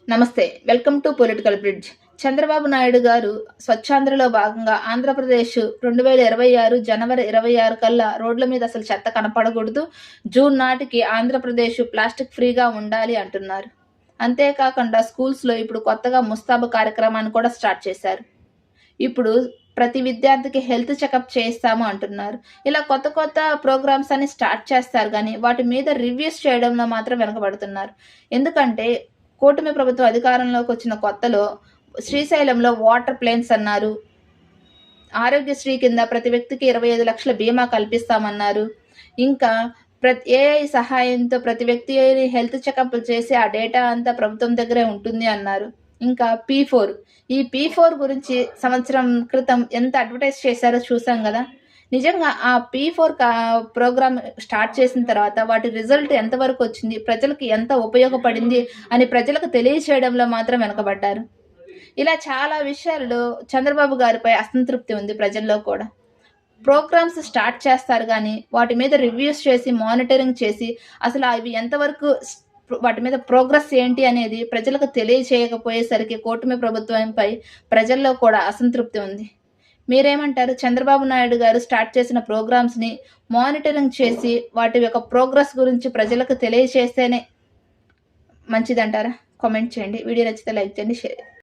నమస్తే. Welcome to political bridge. Chandrababu Naidu గారు స్వచ్ఛాంధ్రలో భాగంగా ఆంధ్రప్రదేశ్ 2026 జనవరి 26 కల్లా రోడ్ల మీద అసలు చెత్త కనపడకూడదు. జూన్ నాటికి ఆంధ్రప్రదేశ్ ప్లాస్టిక్ ఫ్రీగా ఉండాలి అంటున్నారు. అంతేకాకుండా స్కూల్స్‌లో ఇప్పుడు కొత్తగా ముస్తాబు కార్యక్రమాన్ని కూడా స్టార్ట్ చేశారు. ఇప్పుడు ప్రతి విద్యార్థికి హెల్త్ చెకప్ చేయిస్తాము అంటున్నారు. ఇలా కొత్త కొత్త ప్రోగ్రామ్స్ అన్ని స్టార్ట్ చేస్తారు గానీ, వాటి మీద రివ్యూస్ చేయడంలో మాత్రం వెనకబడుతున్నారు. ఎందుకంటే కూటమి ప్రభుత్వం అధికారంలోకి వచ్చిన కొత్తలో శ్రీశైలంలో వాటర్ ప్లేన్స్ అన్నారు. ఆరోగ్యశ్రీ కింద ప్రతి వ్యక్తికి 25 లక్షల బీమా కల్పిస్తామన్నారు. ఇంకా ఏఐ సహాయంతో ప్రతి వ్యక్తి హెల్త్ చెకప్‌లు చేసి ఆ డేటా అంతా ప్రభుత్వం దగ్గరే ఉంటుంది అన్నారు. ఇంకా P4 ఈ P4 గురించి సంవత్సరం క్రితం ఎంత అడ్వర్టైజ్ చేశారో చూసాం గదా! నిజంగా ఆ P4 ప్రోగ్రామ్ స్టార్ట్ చేసిన తర్వాత వాటి రిజల్ట్ ఎంతవరకు వచ్చింది, ప్రజలకి ఎంత ఉపయోగపడింది అని ప్రజలకు తెలియచేయడంలో మాత్రం వెనకబడ్డారు. ఇలా చాలా విషయాల్లో చంద్రబాబు గారిపై అసంతృప్తి ఉంది ప్రజల్లో కూడా. ప్రోగ్రామ్స్ స్టార్ట్ చేస్తారు గానీ, వాటి మీద రివ్యూస్ చేసి, మానిటరింగ్ చేసి, అసలు అవి ఎంతవరకు వాటి మీద ప్రోగ్రెస్ ఏంటి అనేది ప్రజలకు తెలియచేయకపోయేసరికి కూటమి ప్రభుత్వంపై ప్రజల్లో కూడా అసంతృప్తి ఉంది. మీరేమంటారు? చంద్రబాబు నాయుడు గారు స్టార్ట్ చేసిన ప్రోగ్రామ్స్‌ని మానిటరింగ్ చేసి, వాటి యొక్క ప్రోగ్రెస్ గురించి ప్రజలకు తెలియచేస్తేనే మంచిదంటారా? కామెంట్ చేయండి. వీడియో నచ్చితే లైక్ చేయండి, షేర్